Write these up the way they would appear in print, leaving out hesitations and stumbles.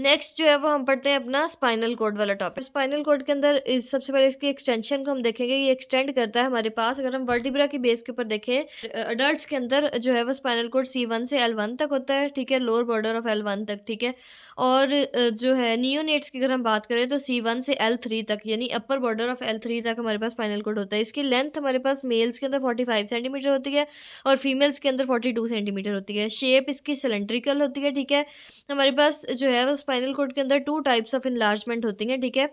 Next जो है वो हम पढ़ते हैं अपना स्पाइनल कॉर्ड वाला टॉपिक। स्पाइनल कॉर्ड के अंदर इस सबसे पहले इसकी एक्सटेंशन को हम देखेंगे। ये एक्सटेंड करता है हमारे पास, अगर हम वर्टिब्रा की बेस के ऊपर देखें, अडल्ट्स के अंदर जो है वो स्पाइनल कॉर्ड C1 से L1 तक होता है, ठीक है, लोअर बॉर्डर ऑफ L1 तक, ठीक है। और जो है नियोनेट्स की अगर हम बात करें तो C1 से L3 तक, यानी अपर बॉर्डर ऑफ L3 तक हमारे पास स्पाइनल कॉर्ड होता है। इसकी लेंथ हमारे पास मेल्स के अंदर 45 सेंटीमीटर होती है और फीमेल्स के अंदर 42 सेंटीमीटर होती है। शेप इसकी सिलेंड्रिकल होती है, ठीक है। हमारे पास जो है वो स्पाइनल कॉर्ड के अंदर 2 टाइप्स ऑफ एनलार्जमेंट होती हैं, ठीक है।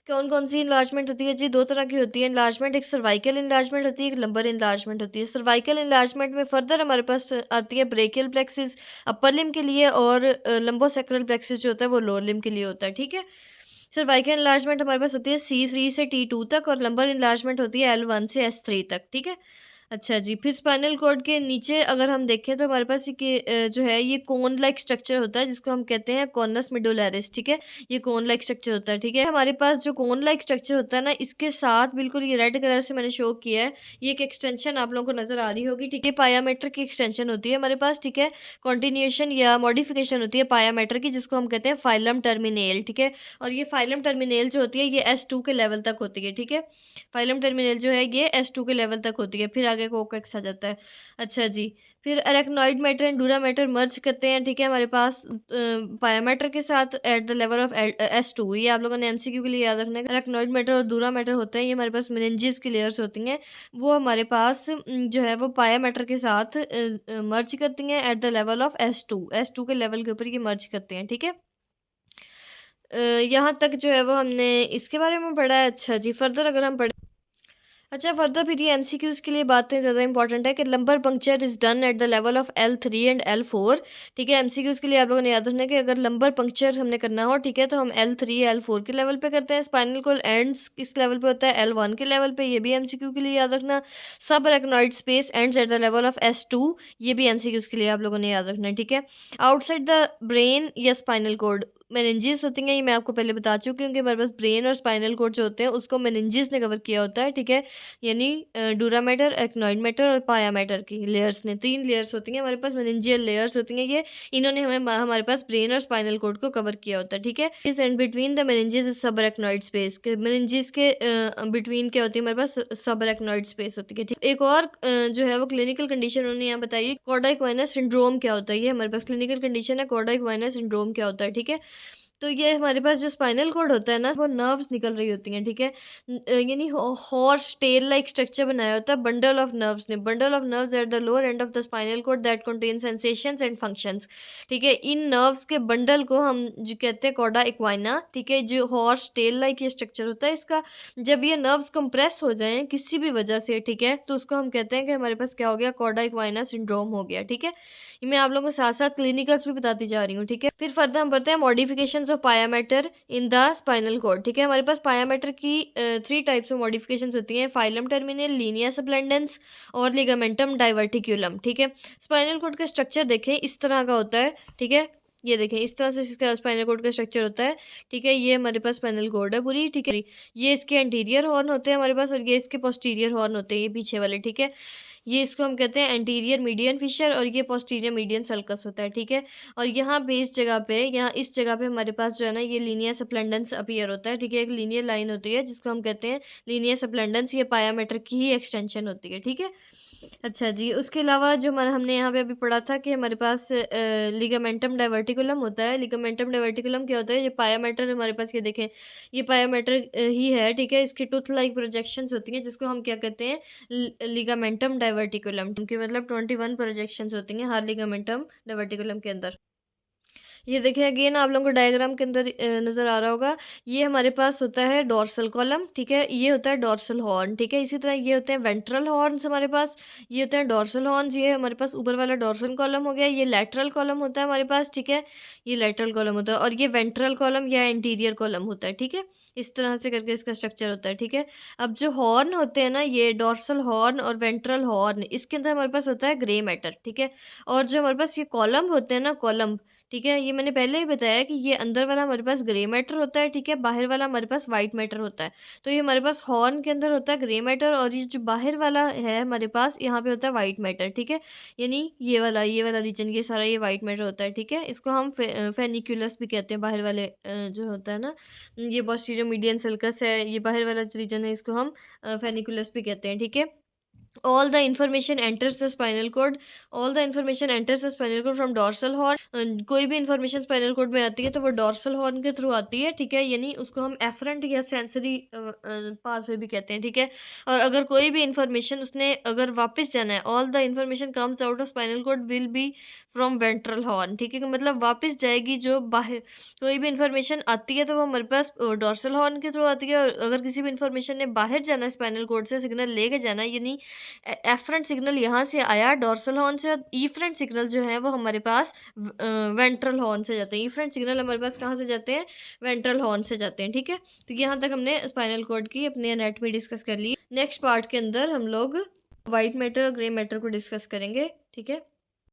कौन-कौन सी एनलार्जमेंट होती है जी? 2 तरह की होती है एनलार्जमेंट, एक सर्वाइकल एनलार्जमेंट होती है, एक लंबर एनलार्जमेंट होती है। सर्वाइकल एनलार्जमेंट में फर्दर हमारे पास आती है ब्रेकियल प्लेक्सिस अपर लिम्ब के लिए और लंबोसेक्रल प्लेक्सिस जो होता है वो लोअर लिम्ब के लिए होता है, ठीक है। सर्वाइकल एनलार्जमेंट हमारे पास होती है C3 से T2 तक और लंबर एनलार्जमेंट होती है L1 से S3 तक, ठीक है। अच्छा जी, फिर स्पाइनल कॉर्ड के नीचे अगर हम देखें तो हमारे पास जो है ये कोन लाइक स्ट्रक्चर होता है जिसको हम कहते हैं कॉनस मेडुलैरिस, ठीक है। ये कोन लाइक स्ट्रक्चर होता है, ठीक है। हमारे पास जो कोन लाइक स्ट्रक्चर होता है ना, इसके साथ बिल्कुल ये रेड कलर से मैंने शो किया है, ये एक एक्सटेंशन आप लोगों को नज़र आ रही होगी, ठीक है। पायामेटर की एक्सटेंशन होती है हमारे पास, ठीक है। कॉन्टिन्यूएशन या मॉडिफिकेशन होती है पायामेटर की, जिसको हम कहते हैं फाइलम टर्मिनेल, ठीक है। और ये फाइलम टर्मिनेल जो होती है ये S2 के लेवल तक होती है, ठीक है। फाइलम टर्मिनेल जो है ये S2 के लेवल तक होती है, फिर आगे कोकॉक्स आ जाता है। अच्छा जी, फिर अरेक्नॉइड मैटर एंड डूरा मैटर मर्ज करते हैं, ठीक है, हमारे पास पायामेटर के साथ at the level of S2। ये आप लोगों ने MCQ के लिए याद रखना है। अरेक्नॉइड मैटर और डूरा मैटर होते हैं, ये हमारे पास मेनिंजेस की लेयर्स होती हैं, वो हमारे पास जो है वो पायामेटर के साथ मर्ज करती हैं at the level of S2 के लेवल के ऊपर ये मर्ज करते हैं, ठीक है। यहाँ तक जो है वो हमने इसके बारे में पढ़ा है। अच्छा जी, फर्दर अगर हम पढ़ें, अच्छा फर्दर फिर ये MCQs के लिए बातें ज़्यादा इंपॉर्टेंट है कि lumbar puncture is done at the level of L3 and L4, ठीक है। MCQs के लिए आप लोगों ने याद रखना है कि अगर लंबर पंक्चर हमने करना हो, ठीक है, तो हम L3 L4 के लेवल पे करते हैं। स्पाइनल कॉर्ड एंड्स किस लेवल पे होता है? L1 के लेवल पे, ये भी MCQ के लिए याद रखना। सब arachnoid space ends at the level of S2, ये भी MCQs के लिए आप लोगों ने याद रखना है, ठीक है। आउटसाइड द ब्रेन या स्पाइनल कॉर्ड मेनिंजेस होती हैं, ये मैं आपको पहले बता चुकी हूँ कि हमारे पास ब्रेन और स्पाइनल कॉर्ड जो होते हैं उसको मेनिंजेस ने कवर किया होता है, ठीक है। यानी डूरा मैटर, एक्नॉइड मैटर और पाया मैटर की लेयर्स ने 3 लेयर्स होती हैं हमारे पास, मेनिंजियल लेयर्स होती हैं ये, इन्होंने हमारे पास ब्रेन और स्पाइनल कॉर्ड को कवर किया होता है, ठीक है। इस and between the meninges is subarachnoid space, के मेनिंजेस के बिटवीन क्या होती है हमारे पास? सबअरेक्नॉइड स्पेस होती है, ठीक। एक और जो है वो क्लिनिकल कंडीशन उन्होंने यहाँ बताई, कॉर्डा इक्वाइनस सिंड्रोम क्या होता है? ये हमारे पास क्लिनिकल कंडीशन है, कॉर्डा इक्वाइनस सिंड्रोम क्या होता है, ठीक है। तो ये हमारे पास जो स्पाइनल कॉर्ड होता है ना, वो नर्व्स निकल रही होती हैं, ठीक है। यानी हॉर्स टेल लाइक स्ट्रक्चर बनाया होता है बंडल ऑफ नर्व्स ने, bundle of nerves at the lower end of the spinal cord that contain sensations and functions, ठीक है। इन नर्व्स के बंडल को हम जो कहते हैं कॉर्डा इक्वाइना, ठीक है। जो हॉर्स टेल लाइक ये स्ट्रक्चर होता है इसका, जब ये नर्व्स कंप्रेस हो जाएं किसी भी वजह से, ठीक है, तो उसको हम कहते हैं कि हमारे पास क्या हो गया? कॉर्डा इक्वाइना सिंड्रोम हो गया, ठीक है। ये मैं आप लोगों को साथ साथ क्लिनिकल्स भी बताती जा रही हूँ, ठीक है। फिर फर्दर हम बढ़ते हैं modifications of pia mater in the spinal cord, ठीक है। हमारे पास पायामेटर की 3 टाइप्स ऑफ मॉडिफिकेशंस होती हैं, फाइलम टर्मिनल, लीनिया सबलेंडेंस और लिगामेंटम डाइवर्टिकुलम, ठीक है। स्पाइनल कॉर्ड का स्ट्रक्चर देखें इस तरह का होता है, ठीक है। ये देखें इस तरह से इसका स्पाइनल कॉर्ड का स्ट्रक्चर होता है, ठीक है। ये हमारे पास स्पाइनल कॉर्ड है पूरी, ठीक है। ये इसके एंटीरियर हॉर्न होते हैं हमारे पास और ये इसके पोस्टीरियर हॉर्न होते हैं, ये पीछे वाले, ठीक है। ये इसको हम कहते हैं एंटीरियर मीडियन फिशर और ये पोस्टीरियर मीडियन सल्कस होता है, ठीक है। और यहाँ पे इस जगह पे, यहाँ इस जगह पे हमारे पास जो है ना ये लीनियर सप्लेंडेंस अपीयर होता है, ठीक है। एक लीनियर लाइन होती है जिसको हम कहते हैं लीनियर सप्लेंडेंस, ये पायामेटर की ही एक्सटेंशन होती है, ठीक है। अच्छा जी, उसके अलावा जो हमारा हमने यहाँ पे अभी पढ़ा था कि हमारे पास लिगामेंटम डाइवर्टिकुलम होता है। लिगामेंटम डाइवर्टिकुलम क्या होता है? ये पायामेटर हमारे पास, ये देखें ये पायामेटर ही है, ठीक है। इसकी टूथ लाइक प्रोजेक्शंस होती हैं जिसको हम क्या कहते हैं? लिगामेंटम डाइवर्टिकुलम, क्योंकि मतलब 21 प्रोजेक्शंस होती हैं हर लिगामेंटम डाइवर्टिकुलम के अंदर। ये देखिए अगेन आप लोगों को डायग्राम के अंदर नज़र आ रहा होगा, ये हमारे पास होता है डोर्सल कॉलम, ठीक है। ये होता है डोर्सल हॉर्न, ठीक है। इसी तरह ये होते हैं वेंट्रल हॉर्न्स हमारे पास, ये होते हैं डोर्सल हॉर्न्स, ये हमारे पास ऊपर वाला डोर्सल कॉलम हो गया। ये लैटरल कॉलम होता है हमारे पास, ठीक है। ये लैटरल कॉलम होता है और ये वेंट्रल कॉलम या इंटीरियर कॉलम होता है, ठीक है। इस तरह से करके इसका स्ट्रक्चर होता है, ठीक है। अब जो हॉर्न होते हैं ना, ये डोर्सल हॉर्न और वेंट्रल हॉर्न, इसके अंदर हमारे पास होता है ग्रे मैटर, ठीक है। और जो हमारे पास ये कॉलम होते हैं ना, कॉलम, ठीक है, ये मैंने पहले ही बताया कि ये अंदर वाला हमारे पास ग्रे मैटर होता है, ठीक है, बाहर वाला हमारे पास वाइट मैटर होता है। तो ये हमारे पास हॉर्न के अंदर होता है ग्रे मैटर, और ये जो बाहर वाला है हमारे पास, यहाँ पे होता है वाइट मैटर, ठीक है। यानी ये वाला रीजन, ये सारा ये वाइट मैटर होता है, ठीक है। इसको हम फेनिक्यूलस भी कहते हैं, बाहर वाले जो होता है ना, ये पोस्टीरियर मीडियन सल्कस है, ये बाहर वाला जो रीजन है, इसको हम फेनिकुलस भी कहते हैं, ठीक है। All the information enters the spinal cord, all the information enters the spinal cord from dorsal horn. कोई भी इन्फॉर्मेशन स्पाइनल कॉर्ड में आती है तो वो डोर्सल हॉर्न के थ्रू आती है, ठीक है। यानी उसको हम एफरेंट या सेंसरी पाथवे भी कहते हैं, ठीक है। और अगर कोई भी इन्फॉर्मेशन उसने अगर वापस जाना है, all the information comes out of spinal cord will be from ventral horn, ठीक है। मतलब वापस जाएगी जो बाहर कोई भी इन्फॉर्मेशन आती है तो वो हमारे पास डोर्सल हॉर्न के थ्रू आती है, और अगर किसी भी इन्फॉर्मेशन ने बाहर जाना है स्पाइनल कॉर्ड से, सिग्नल लेके जाना है, यानी एफरेंट सिग्नल यहाँ से आया डोर्सल हॉर्न से, और ईफरेंट सिग्नल जो है वो हमारे पास वेंट्रल हॉर्न से जाते हैं। ईफरेंट सिग्नल हमारे पास कहाँ से जाते हैं? वेंट्रल हॉर्न से जाते हैं, ठीक है। तो यहाँ तक हमने स्पाइनल कॉर्ड की अपनी एनाटॉमी डिस्कस कर ली। नेक्स्ट पार्ट के अंदर हम लोग वाइट मैटर और ग्रे मैटर को डिस्कस करेंगे, ठीक है।